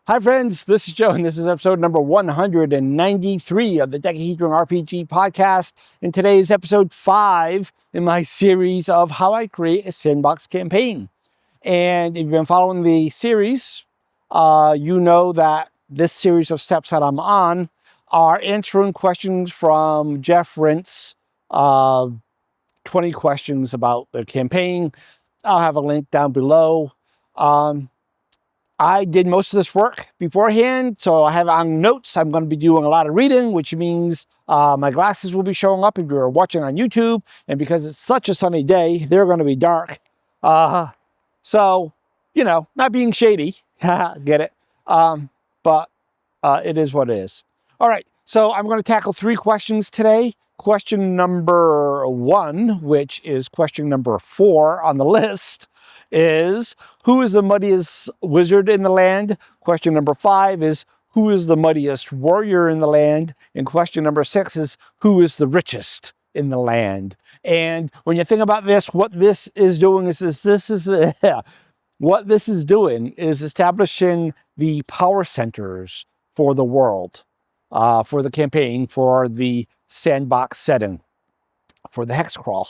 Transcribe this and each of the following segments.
Hi friends, this is Joe and this is episode number 193 of the Dekahedron RPG podcast. And today is episode 5 in my series of how I create a sandbox campaign. And if you've been following the series, you know that this series of steps that I'm on are answering questions from Jeff Rients, 20 questions about the campaign. I'll have a link down below. I did most of this work beforehand, so I have on notes. I'm going to be doing a lot of reading, which means my glasses will be showing up if you're watching on YouTube. And because it's such a sunny day, they're going to be dark. So, you know, not being shady. Get it? But it is what it is. All right, so I'm going to tackle 3 questions today. Question number 1, which is question number 4 on the list, is who is the mightiest wizard in the land? Question number 5 is who is the mightiest warrior in the land? And question number 6 is who is the richest in the land? And when you think about this, what this is doing is what this is doing is establishing the power centers for the world, for the campaign, for the sandbox setting, for the hex crawl.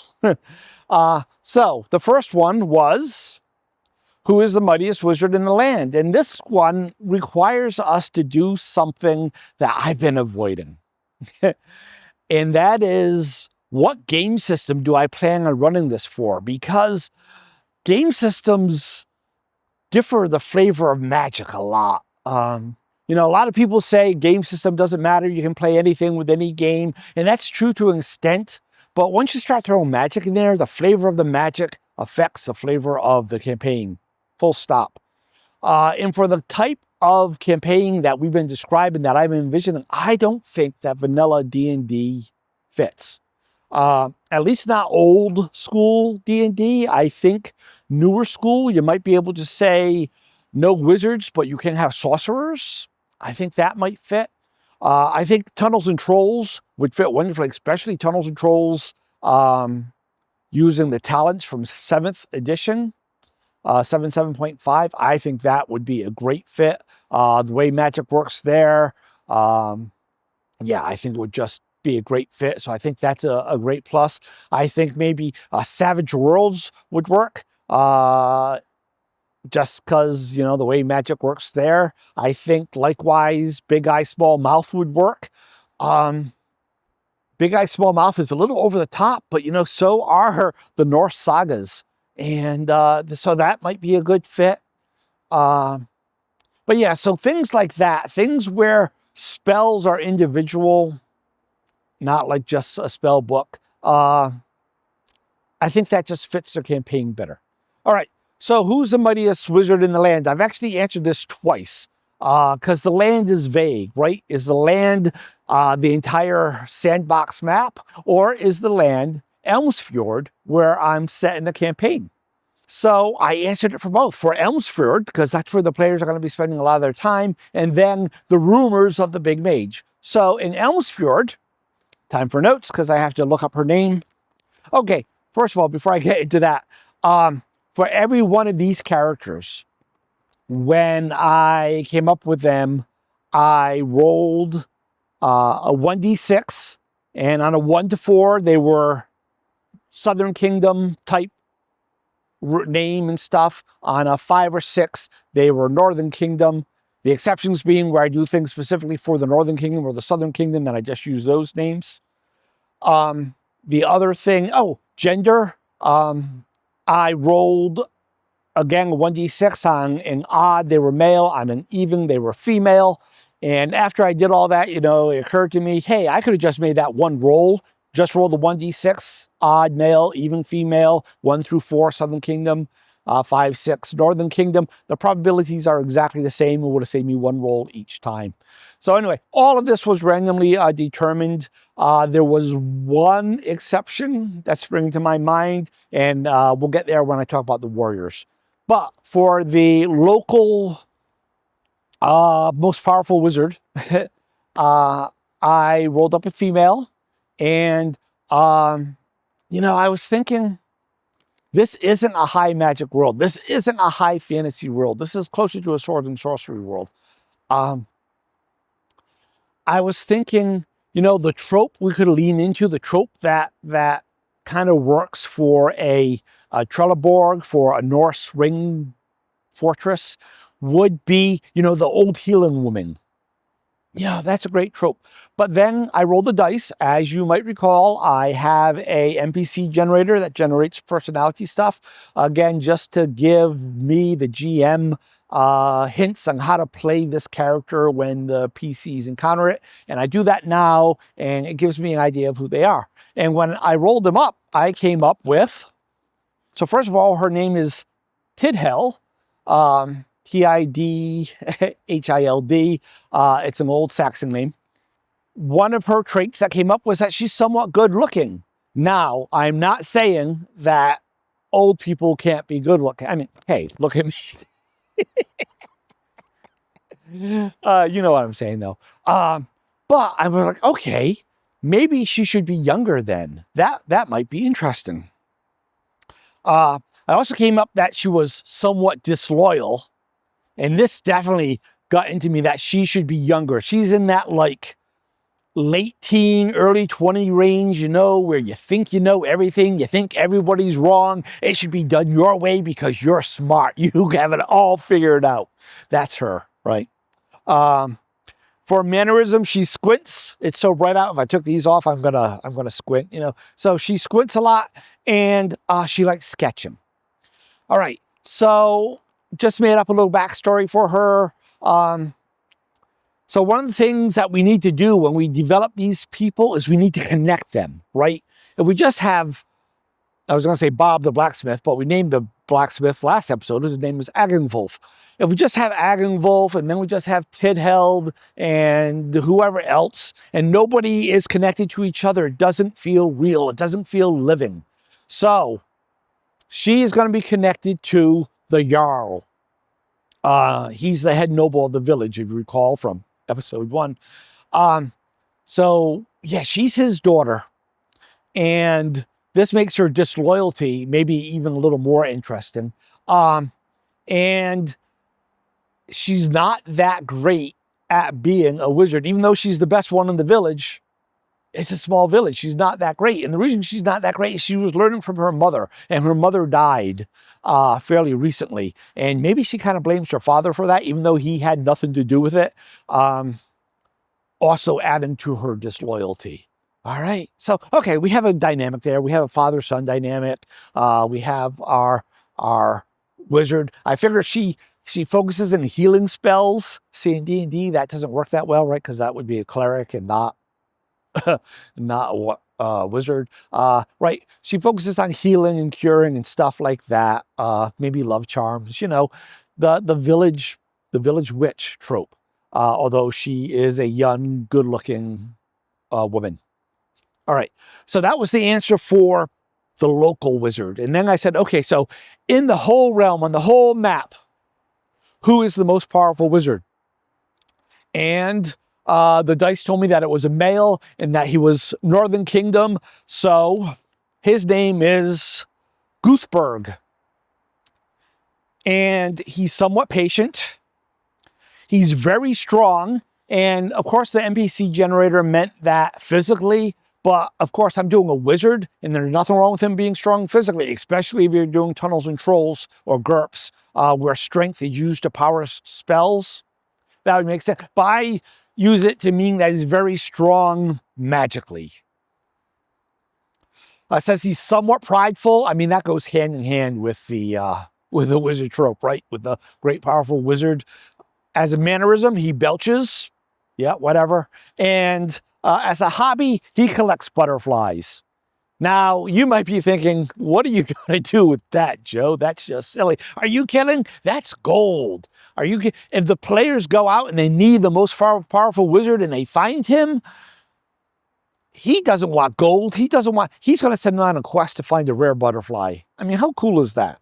So the first one was, who is the mightiest wizard in the land? And this one requires us to do something that I've been avoiding. And that is, what game system do I plan on running this for? Because game systems differ the flavor of magic a lot. You know, a lot of people say game system doesn't matter. You can play anything with any game. And that's true to an extent. But once you start throwing magic in there, the flavor of the magic affects the flavor of the campaign. Full stop. And for the type of campaign that we've been describing, that I'm envisioning, I don't think that vanilla D&D fits. At least not old school D&D. I think newer school, you might be able to say no wizards, but you can have sorcerers. I think that might fit. I think Tunnels and Trolls would fit wonderfully, especially Tunnels and Trolls using the talents from 7th edition, 7.5. I think that would be a great fit. The way magic works there, yeah, I think it would just be a great fit. So I think that's a great plus. I think maybe Savage Worlds would work. Just because, you know, the way magic works there. I think, likewise, Big Eye, Small Mouth would work. Big Eye, Small Mouth is a little over the top, but, you know, so are the Norse sagas. And so that might be a good fit. But, yeah, so things like that, things where spells are individual, not like just a spell book, I think that just fits their campaign better. All right. So who's the mightiest wizard in the land? I've actually answered this twice because the land is vague, right? Is the land the entire sandbox map, or is the land Elms Fjord, where I'm set in the campaign? So I answered it for both. For Elms Fjord, because that's where the players are going to be spending a lot of their time, and then the rumors of the big mage. So in Elms Fjord, time for notes because I have to look up her name. Okay, first of all, before I get into that, for every one of these characters, when I came up with them, I rolled a 1d6, and on a 1 to 4, they were Southern Kingdom type name and stuff. On a 5 or 6, they were Northern Kingdom. The exceptions being where I do things specifically for the Northern Kingdom or the Southern Kingdom, then I just use those names. The other thing, gender. I rolled, again, 1d6. On an odd, they were male. On an even, they were female. And after I did all that, you know, it occurred to me, hey, I could have just made that one roll. Just roll the 1d6, odd male, even female, 1 through 4, Southern Kingdom, 5, 6, Northern Kingdom. The probabilities are exactly the same. It would have saved me 1 roll each time. So anyway, all of this was randomly determined. There was one exception that's springing to my mind, and we'll get there when I talk about the warriors. But for the local most powerful wizard, I rolled up a female, and you know, I was thinking, this isn't a high magic world. This isn't a high fantasy world. This is closer to a sword and sorcery world. I was thinking, you know, the trope we could lean into, the trope that kind of works for a Trelleborg, for a Norse ring fortress, would be, you know, the old healing woman. Yeah, that's a great trope. But then I roll the dice. As you might recall, I have a NPC generator that generates personality stuff. Again, just to give me, the GM, hints on how to play this character when the PCs encounter it. And I do that now, and it gives me an idea of who they are. And when I rolled them up, I came up with, so first of all, her name is Tidhild. Tidhild. It's an old Saxon name. One of her traits that came up was that she's somewhat good looking. Now, I'm not saying that old people can't be good looking. I mean, hey, look at me. You know what I'm saying, though. But I'm like, okay, maybe she should be younger then. That might be interesting. I also came up that she was somewhat disloyal. And this definitely got into me, that she should be younger. She's in that like late teen, early 20 range, you know, where you think you know everything. You think everybody's wrong. It should be done your way because you're smart. You have it all figured out. That's her, right? For mannerism, she squints. It's so bright out. If I took these off, I'm gonna squint, you know. So she squints a lot, and she likes sketching. All right, so just made up a little backstory for her. So one of the things that we need to do when we develop these people is we need to connect them, right? If we just have, I was going to say Bob the blacksmith, but we named the blacksmith last episode. His name was Agenwulf. If we just have Agenwulf, and then we just have Tidhild and whoever else, and nobody is connected to each other, it doesn't feel real. It doesn't feel living. So she is going to be connected to the Jarl. He's the head noble of the village, if you recall from episode 1. So yeah, she's his daughter, and this makes her disloyalty maybe even a little more interesting. And she's not that great at being a wizard, even though she's the best one in the village. It's a small village. She's not that great. And the reason she's not that great is she was learning from her mother, and her mother died fairly recently. And maybe she kind of blames her father for that, even though he had nothing to do with it. Also adding to her disloyalty. All right. So, okay, we have a dynamic there. We have a father-son dynamic. We have our wizard. I figure she focuses in healing spells. See, in D&D, that doesn't work that well, right? Because that would be a cleric and not a wizard. Right. She focuses on healing and curing and stuff like that. Maybe love charms, you know, the village witch trope. Although she is a young, good-looking woman. All right. So that was the answer for the local wizard. And then I said, okay, so in the whole realm, on the whole map, who is the most powerful wizard? And the dice told me that it was a male and that he was Northern Kingdom. So his name is Guthberg. And he's somewhat patient. He's very strong. And of course, the NPC generator meant that physically. But of course, I'm doing a wizard, and there's nothing wrong with him being strong physically, especially if you're doing tunnels and trolls or GURPS, where strength is used to power spells. That would make sense. But I use it to mean that he's very strong magically. Says he's somewhat prideful. I mean, that goes hand in hand with the wizard trope, right? With the great, powerful wizard. As a mannerism, he belches. Yeah, whatever. And as a hobby, he collects butterflies. Now, you might be thinking, what are you going to do with that, Joe? That's just silly. Are you kidding? That's gold. Are you kidding? If the players go out and they need the most powerful wizard and they find him, he doesn't want gold. He's going to send them on a quest to find a rare butterfly. I mean, how cool is that?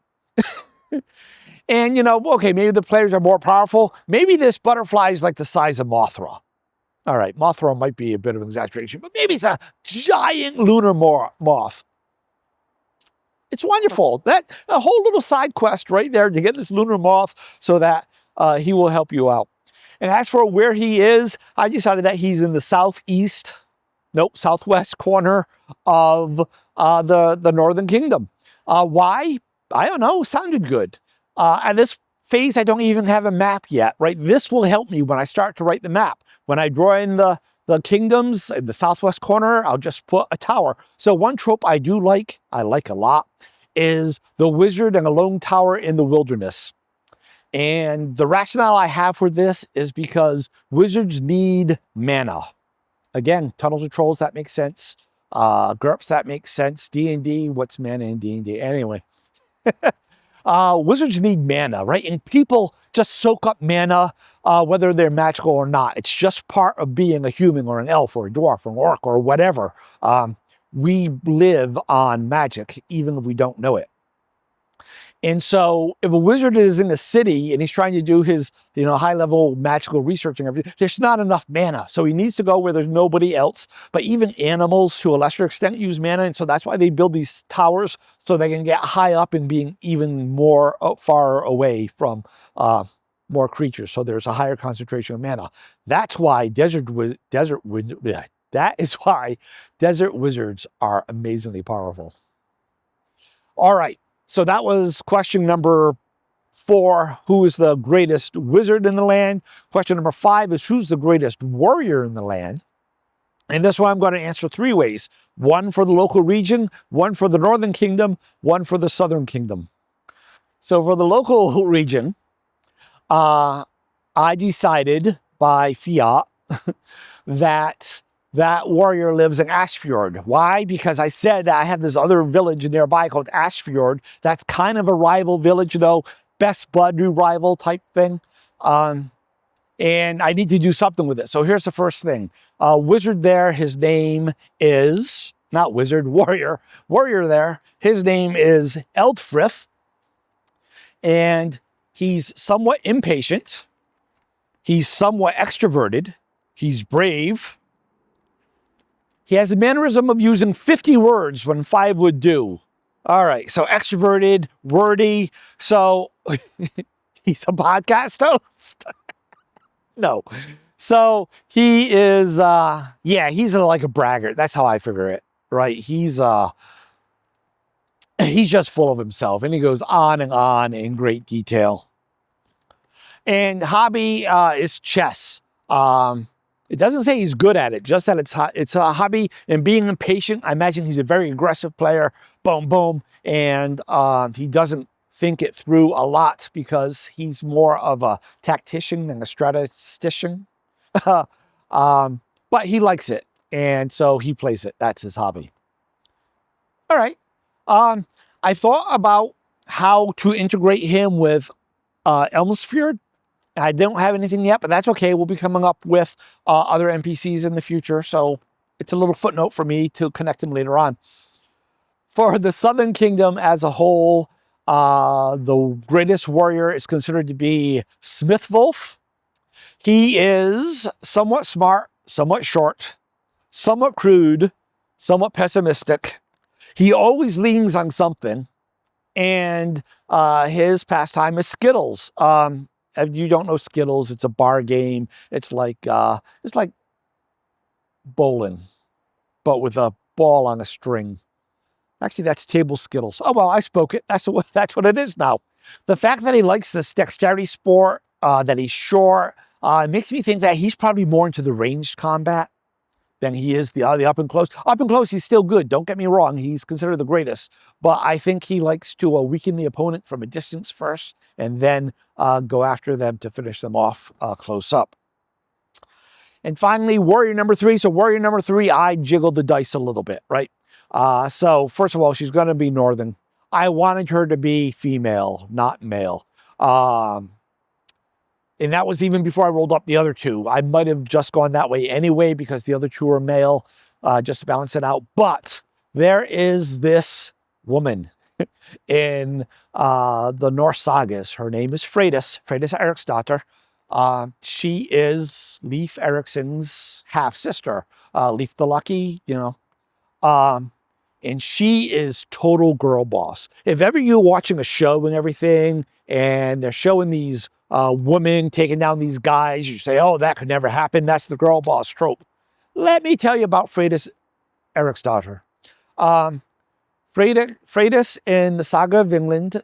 And, you know, okay, maybe the players are more powerful. Maybe this butterfly is like the size of Mothra. All right, Mothra might be a bit of an exaggeration, but maybe it's a giant lunar moth. It's wonderful. That a whole little side quest right there to get this lunar moth so that he will help you out. And as for where he is, I decided that he's in the southwest corner of the Northern Kingdom. Why? I don't know. Sounded good. At this phase, I don't even have a map yet, right? This will help me when I start to write the map. When I draw in the kingdoms in the southwest corner, I'll just put a tower. So one trope I like a lot, is the wizard and a lone tower in the wilderness. And the rationale I have for this is because wizards need mana. Again, Tunnels of Trolls, that makes sense. GURPS, that makes sense. D&D, what's mana in D&D? Anyway. Wizards need mana, right? And people just soak up mana, whether they're magical or not. It's just part of being a human or an elf or a dwarf or an orc or whatever. We live on magic, even if we don't know it. And so if a wizard is in a city and he's trying to do his, high-level magical research and everything, there's not enough mana. So he needs to go where there's nobody else. But even animals, to a lesser extent, use mana. And so that's why they build these towers, so they can get high up and being even more far away from more creatures. So there's a higher concentration of mana. That's why desert wizards are amazingly powerful. All right. So that was question number 4, who is the greatest wizard in the land? Question number 5 is, who's the greatest warrior in the land? And this one I'm going to answer 3 ways. 1 for the local region, 1 for the Northern Kingdom, 1 for the Southern Kingdom. So for the local region, I decided by fiat that warrior lives in Fjord. Why? Because I said that I have this other village nearby called Fjord. That's kind of a rival village, though. Best bud rival type thing. And I need to do something with it. So here's the first thing. Wizard there, his name is, not wizard, warrior. Warrior there, his name is Alfrith. And he's somewhat impatient. He's somewhat extroverted. He's brave. He has the mannerism of using 50 words when 5 would do. All right, so extroverted, wordy. So he's a podcast host? No. So he is, he's like a braggart. That's how I figure it, right? He's just full of himself, and he goes on and on in great detail. And hobby is chess. It doesn't say he's good at it, just that it's a hobby. And being impatient, I imagine he's a very aggressive player. Boom, boom. And he doesn't think it through a lot because he's more of a tactician than a statistician. But he likes it. And so he plays it. That's his hobby. All right. I thought about how to integrate him with Elms Fjord. I don't have anything yet, but that's okay. We'll be coming up with other NPCs in the future, so it's a little footnote for me to connect them later on. For the Southern Kingdom as a whole, the greatest warrior is considered to be Smithwolf. He is somewhat smart, somewhat short, somewhat crude, somewhat pessimistic. He always leans on something, and his pastime is Skittles. If you don't know Skittles, it's a bar game. It's like bowling, but with a ball on a string. Actually, that's table Skittles. Oh, well, I spoke it. That's what it is now. The fact that he likes this dexterity sport, that he's short, makes me think that he's probably more into the ranged combat than he is the up and close. Up and close, he's still good. Don't get me wrong. He's considered the greatest. But I think he likes to weaken the opponent from a distance first and then go after them to finish them off close up. And finally, warrior number 3. So warrior number 3, I jiggled the dice a little bit, right? So first of all, she's going to be Northern. I wanted her to be female, not male. And that was even before I rolled up the other 2. I might have just gone that way anyway because the other 2 are male, just to balance it out. But there is this woman in the Norse sagas. Her name is Freydis Eriksdotter. She is Leif Erikson's half-sister. Leif the Lucky, and she is total girl boss. If ever you're watching a show and everything, and they're showing these woman taking down these guys. You say, oh, that could never happen. That's the girl boss trope. Let me tell you about Freydis, Eric's daughter. Freydis in the Saga of England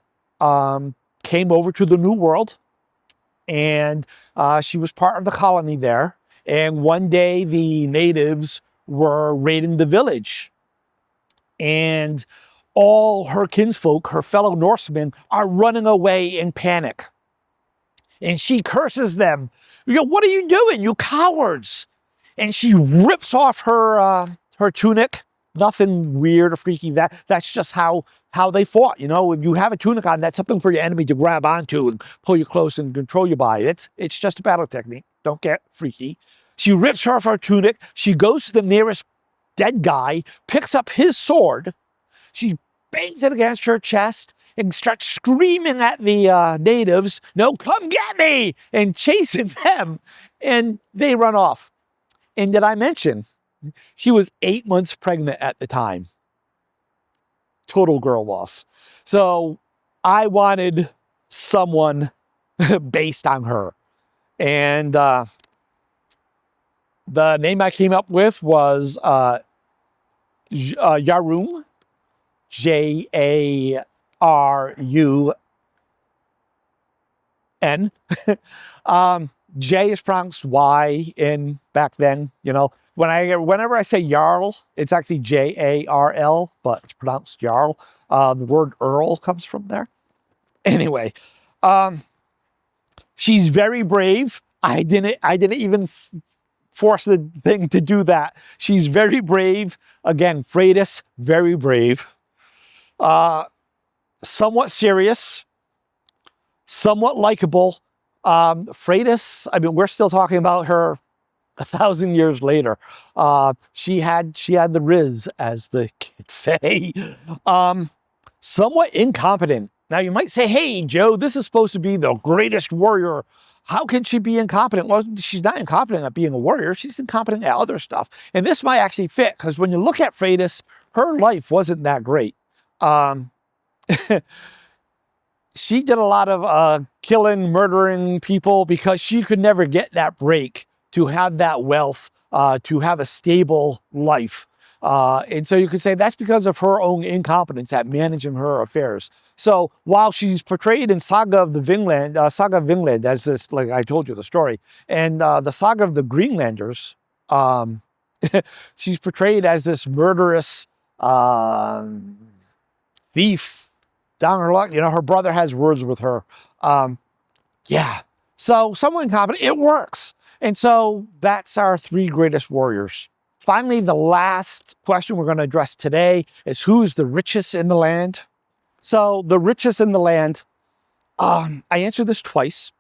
came over to the New World, and she was part of the colony there. And one day the natives were raiding the village, and all her kinsfolk, her fellow Norsemen, are running away in panic. And she curses them. What are you doing, you cowards? And she rips off her tunic. Nothing weird or freaky. That's just how they fought. If you have a tunic on, that's something for your enemy to grab onto and pull you close and control you by. It's just a battle technique. Don't get freaky. She rips her off her tunic. She goes to the nearest dead guy, picks up his sword. She bangs it against her chest and starts screaming at the natives, no, come get me, and chasing them. And they run off. And did I mention, she was 8 months pregnant at the time. Total girl boss. So I wanted someone based on her. And the name I came up with was Yarun. Jarun. J is pronounced Y in back then. Whenever I say Jarl, it's actually Jarl, but it's pronounced Jarl. The word Earl comes from there. Anyway, she's very brave. I didn't even force the thing to do that. She's very brave. Again, Freydis, very brave. Somewhat serious, somewhat likable. Freydis, we're still talking about her 1,000 years later. She had the riz, as the kids say. Somewhat incompetent. Now you might say, hey, Joe, this is supposed to be the greatest warrior. How can she be incompetent? Well, she's not incompetent at being a warrior. She's incompetent at other stuff. And this might actually fit, because when you look at Freydis, her life wasn't that great. She did a lot of killing, murdering people, because she could never get that break to have that wealth, to have a stable life. And so you could say that's because of her own incompetence at managing her affairs. So while she's portrayed in Saga of England as this, like I told you the story, and the Saga of the Greenlanders, she's portrayed as this murderous thief down her luck. Her brother has words with her. Yeah. So someone incompetent, it works. And so that's our 3 greatest warriors. Finally, the last question we're going to address today is, who's the richest in the land? So the richest in the land, I answered this twice.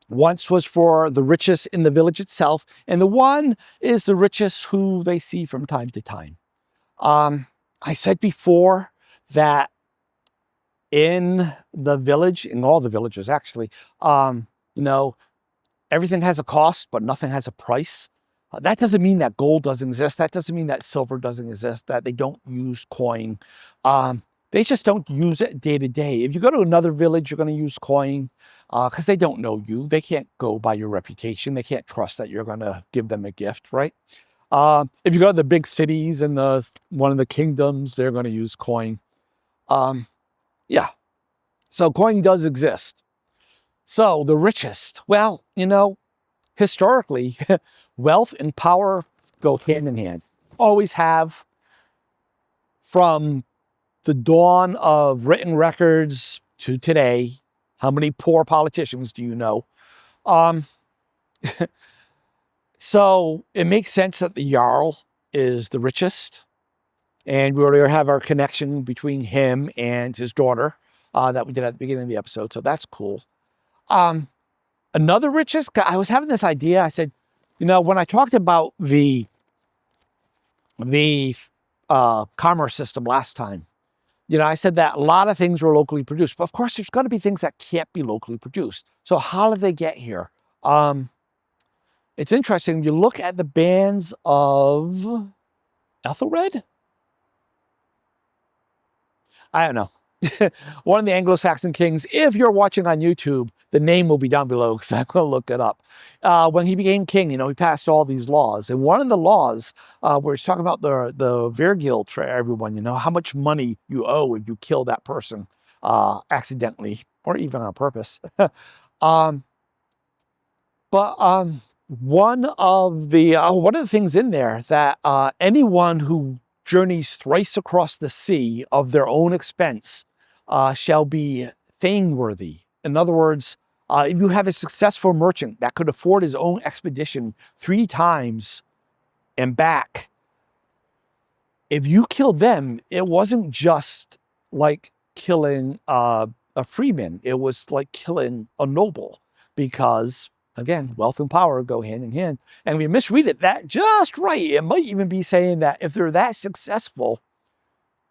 Once was for the richest in the village itself, and the one is the richest who they see from time to time. I said before that in the village, in all the villages actually, everything has a cost, but nothing has a price. That doesn't mean that gold doesn't exist. That doesn't mean that silver doesn't exist, that they don't use coin. They just don't use it day to day. If you go to another village, you're going to use coin because they don't know you. They can't go by your reputation. They can't trust that you're going to give them a gift, right? If you go to the big cities and one of the kingdoms, they're going to use coin. Yeah. So coin does exist. So the richest, well, historically, wealth and power go hand in hand. Always have. From the dawn of written records to today, how many poor politicians do you know? So it makes sense that the Jarl is the richest. And we already have our connection between him and his daughter that we did at the beginning of the episode. So that's cool. Another richest, I was having this idea. I said, when I talked about the commerce system last time, I said that a lot of things were locally produced. But of course, there's going to be things that can't be locally produced. So how did they get here? It's interesting. You look at the bands of Ethelred. I don't know. one of the Anglo-Saxon kings. If you're watching on YouTube, the name will be down below because I'm going to look it up. When he became king, he passed all these laws. And one of the laws where he's talking about the Vergild for everyone, how much money you owe if you kill that person accidentally or even on purpose. One of the things in there that anyone who journeys thrice across the sea of their own expense shall be thane-worthy. In other words, if you have a successful merchant that could afford his own expedition 3 times and back, if you killed them, it wasn't just like killing a freeman. It was like killing a noble because, again, wealth and power go hand in hand. And if you misread it that just right, it might even be saying that if they're that successful,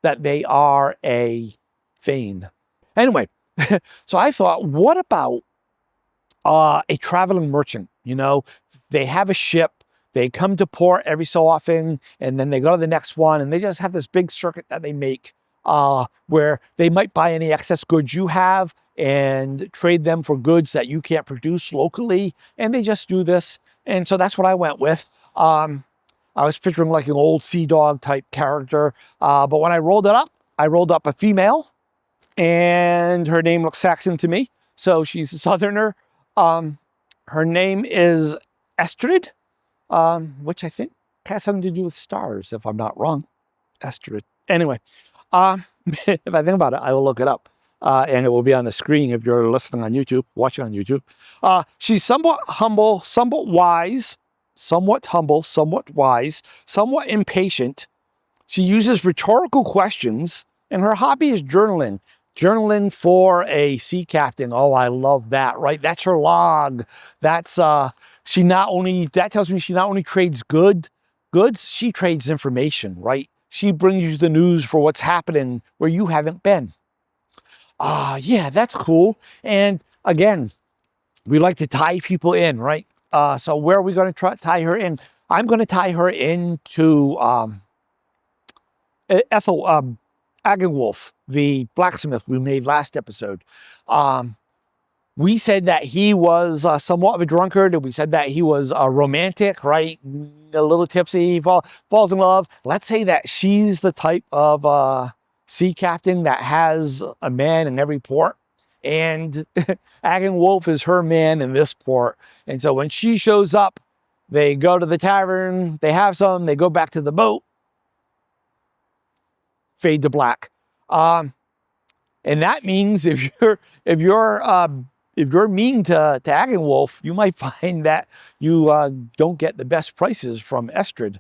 that they are a thane. Anyway, so I thought, what about a traveling merchant? They have a ship, they come to port every so often, and then they go to the next one, and they just have this big circuit that they make where they might buy any excess goods you have and trade them for goods that you can't produce locally, and they just do this. And so that's what I went with. I was picturing like an old sea dog type character, but when I rolled up a female, and her name looks Saxon to me, so she's a southerner. Her name is Estrid, which I think has something to do with stars, if I'm not wrong. Estrid. Anyway, if I think about it, I will look it up. And it will be on the screen if you're listening on YouTube, watching on YouTube. She's somewhat humble, somewhat wise, somewhat humble, somewhat wise, somewhat impatient. She uses rhetorical questions, and her hobby is journaling. Journaling for a sea captain. Oh, I love that, right? That's her log. That's, that tells me she not only trades goods, she trades information, right? She brings you the news for what's happening where you haven't been. Yeah, that's cool. And again, we like to tie people in, right? So where are we going to tie her in? I'm going to tie her into Agenwolf, the blacksmith we made last episode. We said that he was somewhat of a drunkard, and we said that he was romantic, right? A little tipsy, falls in love. Let's say that she's the type of sea captain that has a man in every port, and Agenwolf is her man in this port. And so when she shows up, they go to the tavern, they have some, they go back to the boat, fade to black. And that means if you're mean to Agenwolf, you might find that you don't get the best prices from Estrid.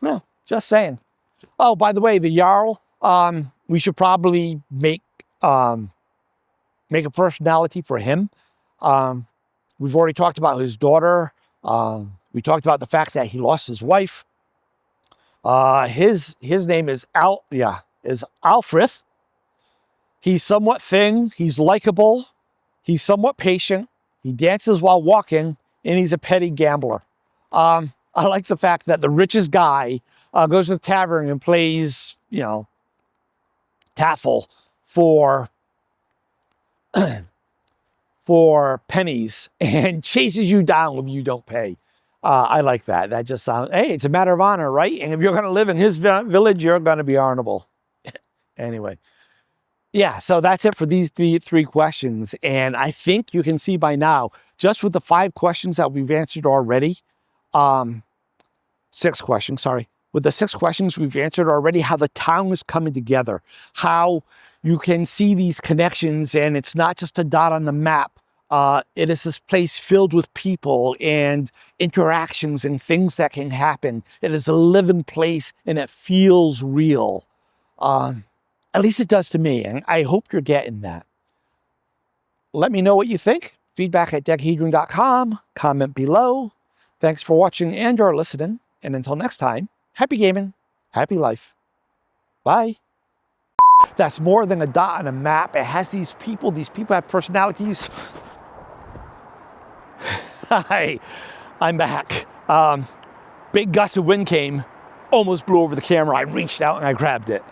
Well, just saying. Oh, by the way, the Jarl, we should probably make a personality for him. We've already talked about his daughter. We talked about the fact that he lost his wife. His name is Alfrith. He's somewhat thin. He's likable. He's somewhat patient. He dances while walking, and he's a petty gambler. I like the fact that the richest guy goes to the tavern and plays, taffle for pennies and chases you down if you don't pay. I like that. That just sounds, hey, it's a matter of honor, right? And if you're going to live in his village, you're going to be honorable. Anyway. Yeah, so that's it for these three questions. And I think you can see by now, just with the 5 questions that we've answered already, 6 questions, sorry. With the 6 questions we've answered already, how the town is coming together, how you can see these connections, and it's not just a dot on the map. It is this place filled with people and interactions and things that can happen. It is a living place, and it feels real. At least it does to me, and I hope you're getting that. Let me know what you think. Feedback at dekahedron.com. Comment below. Thanks for watching and or listening. And until next time, happy gaming, happy life. Bye. That's more than a dot on a map. It has these people. These people have personalities. Hi, I'm back. Big gust of wind came, almost blew over the camera. I reached out and I grabbed it.